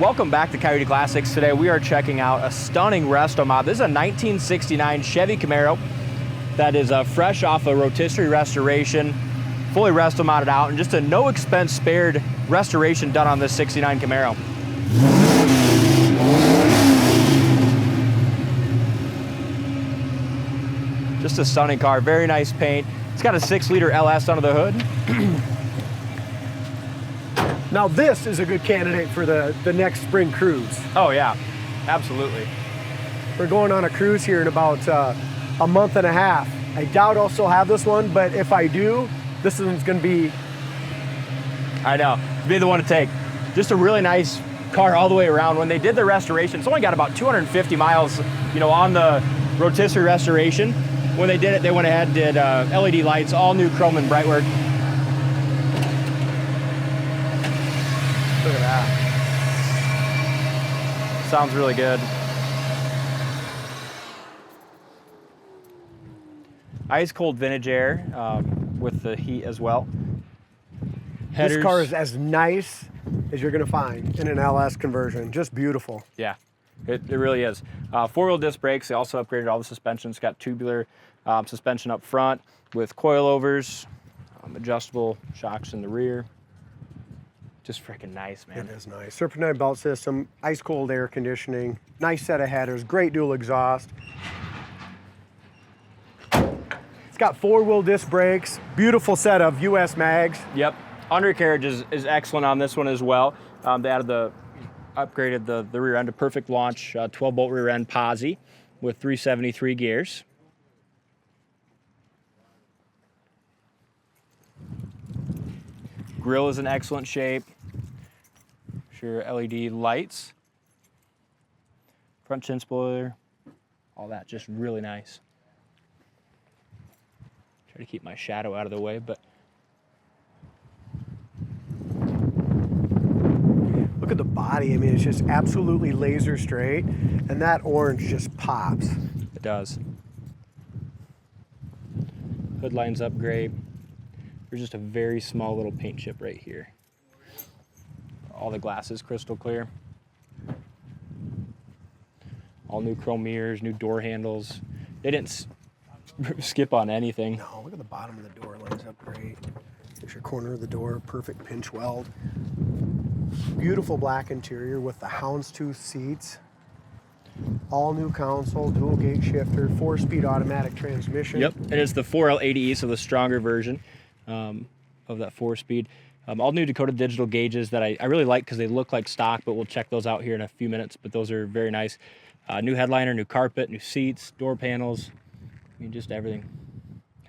Welcome back to Coyote Classics. Today we are checking out a stunning Restomod. This is a 1969 Chevy Camaro that is fresh off a rotisserie restoration, fully Restomodded out, and just a no expense spared restoration done on this 69 Camaro. Just a stunning car, very nice paint. It's got a 6-liter LS under the hood. Now this is a good candidate for the next spring cruise. Oh yeah, absolutely. We're going on a cruise here in about a month and a half. I doubt I'll still have this one, but if I do, this one's gonna be... I know, be the one to take. Just a really nice car all the way around. When they did the restoration, it's only got about 250 miles, you know, on the rotisserie restoration. When they did it, they went ahead and did LED lights, all new Chrome and Brightwork. Look at that. Sounds really good. Ice cold vintage air with the heat as well. Headers. This car is as nice as you're gonna find in an LS conversion. Just beautiful. Yeah, it really is. 4-wheel disc brakes. They also upgraded all the suspension. It's got tubular suspension up front with coilovers, adjustable shocks in the rear. Just freaking nice, man. It is nice. Serpentine belt system, ice cold air conditioning, nice set of headers, great dual exhaust. It's got 4-wheel disc brakes, beautiful set of US mags. Yep. Undercarriage is excellent on this one as well. They upgraded the rear end to perfect launch, 12-bolt rear end Posi with 373 gears. Grille is in excellent shape. Sure, LED lights. Front chin spoiler. All that just really nice. Try to keep my shadow out of the way, but look at the body. I mean, it's just absolutely laser straight, and that orange just pops. It does. Hood lines up great. There's just a very small little paint chip right here. All the glass is crystal clear. All new chrome mirrors, new door handles. They didn't skip on anything. No, look at the bottom of the door, lines up great. There's your corner of the door, perfect pinch weld. Beautiful black interior with the Houndstooth seats. All new console, dual gate shifter, 4-speed automatic transmission. Yep, and it's the 4L80E, so the stronger version of that 4-speed. All new Dakota digital gauges that I really like because they look like stock, but we'll check those out here in a few minutes, but those are very nice. New headliner, new carpet, new seats, door panels. I mean, just everything.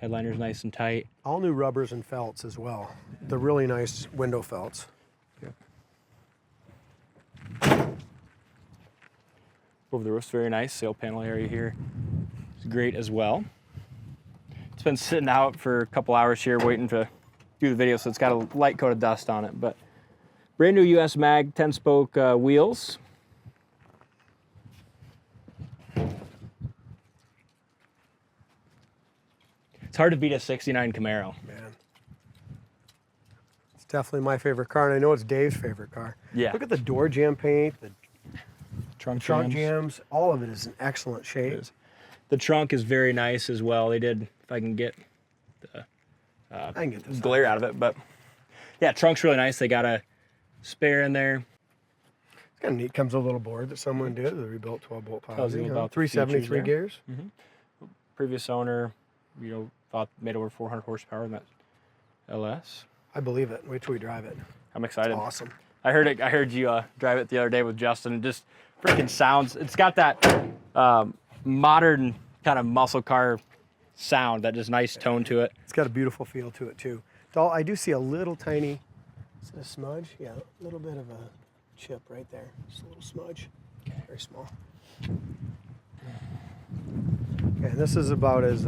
Headliner's nice and tight. All new rubbers and felts as well. The really nice window felts. Yep. Over the roof's very nice. Sail panel area here is great as well. It's been sitting out for a couple hours here waiting to do the video, so it's got a light coat of dust on it. But brand new US mag 10-spoke wheels. It's hard to beat a 69 Camaro. Man. It's definitely my favorite car, and I know it's Dave's favorite car. Yeah. Look at the door jamb paint, the Trunk jams. All of it is in excellent shape. The trunk is very nice as well. They did, if I can get the I can get this glare out of it, but yeah, trunk's really nice. They got a spare in there. It's kind of neat. Comes with a little board that someone did, the rebuilt 12-bolt Posi. About 373 gears. Mm-hmm. Previous owner, you know, thought made over 400 horsepower in that LS. I believe it. Wait till we drive it. I'm excited. It's awesome. I heard you drive it the other day with Justin. It just freaking sounds. It's got that modern kind of muscle car sound, that just nice tone to it. It's got a beautiful feel to it too. I do see a little tiny, is it a smudge? Yeah, a little bit of a chip right there. Just a little smudge, very small. Okay, and this is about as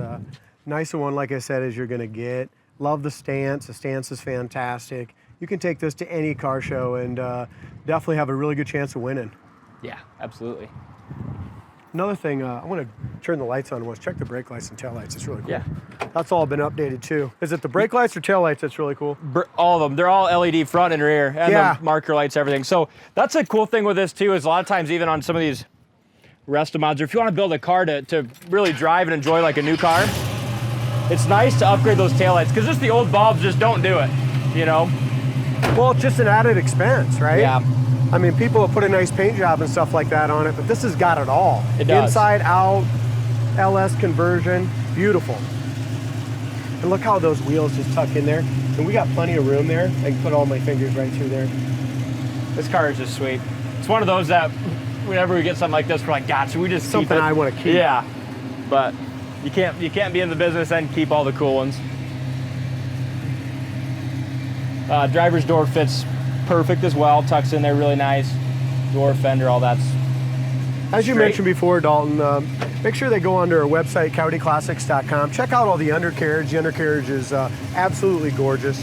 nice a one, like I said, as you're gonna get. Love the stance. The stance is fantastic. You can take this to any car show and definitely have a really good chance of winning. Yeah, absolutely. Another thing, I want to turn the lights on once. Check the brake lights and tail lights. It's really cool. Yeah. That's all been updated too. Is it the brake lights or tail lights that's really cool? All of them. They're all LED front and rear, and Yeah. the marker lights, everything. So that's a cool thing with this too, is a lot of times even on some of these Restomods, or if you want to build a car to really drive and enjoy like a new car, it's nice to upgrade those taillights, because just the old bulbs just don't do it, you know? Well, it's just an added expense, right? Yeah. I mean, people have put a nice paint job and stuff like that on it, but this has got it all. It does. Inside, out, LS conversion, beautiful. And look how those wheels just tuck in there. And we got plenty of room there. I can put all my fingers right through there. This car is just sweet. It's one of those that whenever we get something like this, we're like, God, should we just Something keep it? I want to keep. Yeah, but you can't be in the business and keep all the cool ones. Driver's door fits perfect as well. Tucks in there really nice. Door, fender, all that's As you straight. mentioned before, Dalton, make sure they go onto our website, coyoteclassics.com. Check out all the undercarriage. The undercarriage is absolutely gorgeous.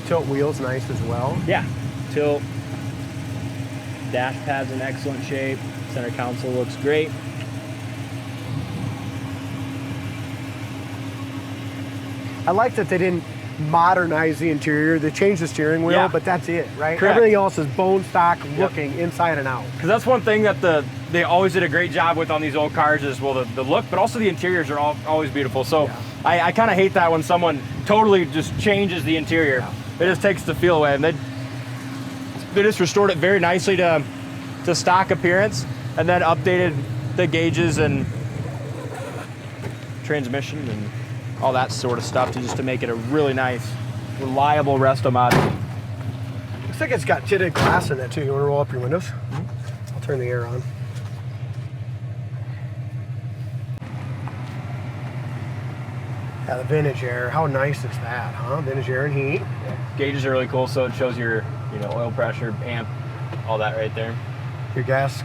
Tilt wheels, nice as well. Yeah, tilt. Dash pad's in excellent shape. Center console looks great. I like that they didn't modernize the interior. They changed the steering wheel, Yeah. but that's it, right? Correct. Everything else is bone stock looking inside and out. Because that's one thing that they always did a great job with on these old cars is, well, the look, but also the interiors are always beautiful. So Yeah. I kind of hate that when someone totally just changes the interior. It just takes the feel away. And they just restored it very nicely to stock appearance, and then updated the gauges and transmission and all that sort of stuff to make it a really nice, reliable Restomod. Looks like it's got tinted glass in it too. You want to roll up your windows? I'll turn the air on. Yeah, the vintage air. How nice is that, huh? Vintage air and heat. Gauges are really cool, so it shows your oil pressure, amp, all that right there. Your gas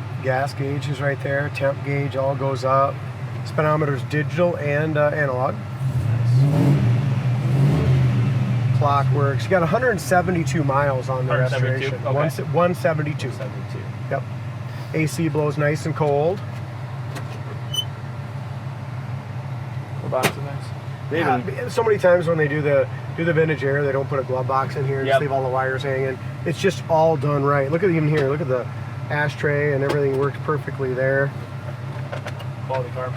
gauge is right there. Temp gauge all goes up. Speedometer's digital and analog. Clock works. You got 172 miles on the 172? restoration. Okay. 172. 72. Yep. AC blows nice and cold. The box is nice. They even, So many times when they do the vintage air, they don't put a glove box in here and Yep. just leave all the wires hanging. It's just all done right. Look at even here. Look at the ashtray and everything works perfectly there. quality car.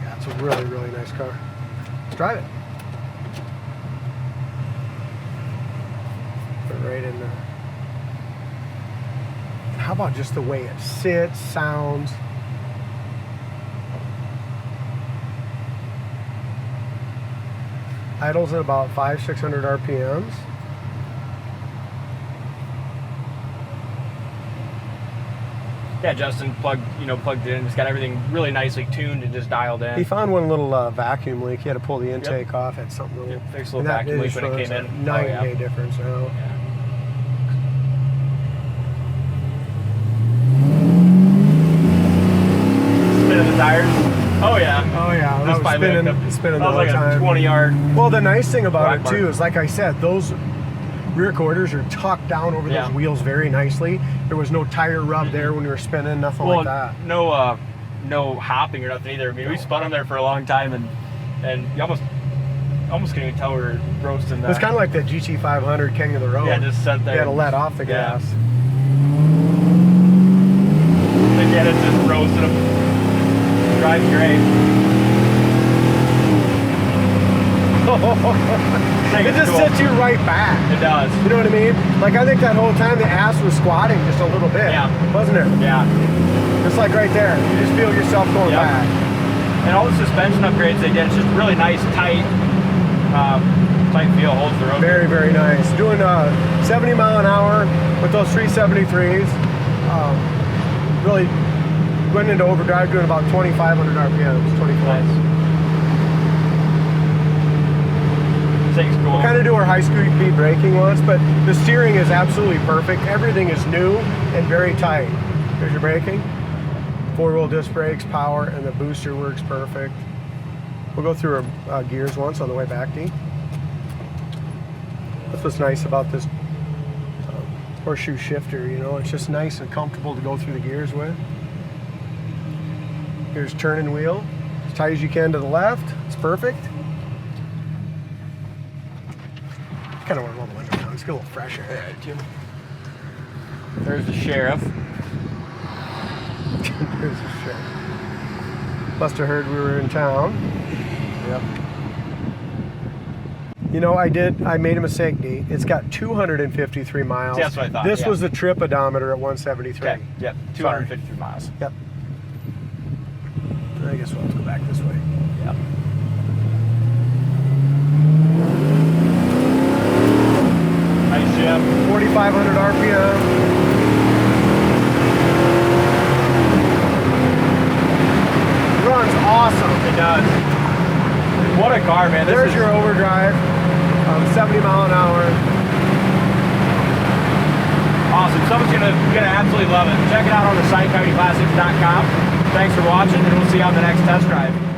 Yeah, it's a really, really nice car. Let's drive it. Put it right in there. And how about just the way it sits, sounds? Idles at about 500-600 RPMs. Yeah, Justin plugged it in. It's got everything really nicely tuned and just dialed in. He found one little vacuum leak. He had to pull the intake off. Had something little. Yep, fixed a little and that vacuum leak is when it really came in. a Night Oh, yeah. and day difference now. Yeah. Spinning the tires. Oh yeah. Oh yeah, This that was probably spinning, like spinning that the was whole like time. a 20-yard. Well, the nice thing about Black it too mark. is, like I said, those rear quarters are tucked down over Yeah. those wheels very nicely. There was no tire rub there when you were spinning, nothing Well, like that. no hopping or nothing either. I mean, we spun them there for a long time, and you almost couldn't even tell we were roasting that. It's kind of like that GT500 King of the Road. Yeah, just sat there. You had to let off the Yeah. gas. Again, it's just roasting them. Drives great. It just sets you right back. It does. You know what I mean? Like, I think that whole time the ass was squatting just a little bit. Yeah. Wasn't it? Yeah. Just like right there. You just feel yourself going Yep. back. And all the suspension upgrades they did, it's just really nice, tight feel, holds the road. Very, very nice. Doing 70 mile an hour with those 373s. Really went into overdrive doing about 2,500 RPMs, 24. Nice. Thing's cool. We'll kind of do our high speed braking once, but the steering is absolutely perfect. Everything is new and very tight. There's your braking. 4-wheel disc brakes, power, and the booster works perfect. We'll go through our gears once on the way back, Dee. That's what's nice about this horseshoe shifter, you know, it's just nice and comfortable to go through the gears with. Here's turning wheel, as tight as you can to the left, it's perfect. Kind of want to roll the window down, it's a little fresher. Yeah, too. There's the sheriff. There's the sheriff. Must have heard we were in town. Yep. You know, I made a mistake, Nate. It's got 253 miles. See, that's what I thought. This yeah. was the trip odometer at 173. Okay. Yep. 253 miles. Yep. I guess we'll have to go back this way. Yep. Nice ship. 4,500 RPM. Runs awesome. It does. What a car, man. There's your overdrive, 70 mile an hour. Awesome. Someone's gonna absolutely love it. Check it out on the site, CoyoteClassics.com. Thanks for watching, and we'll see you on the next test drive.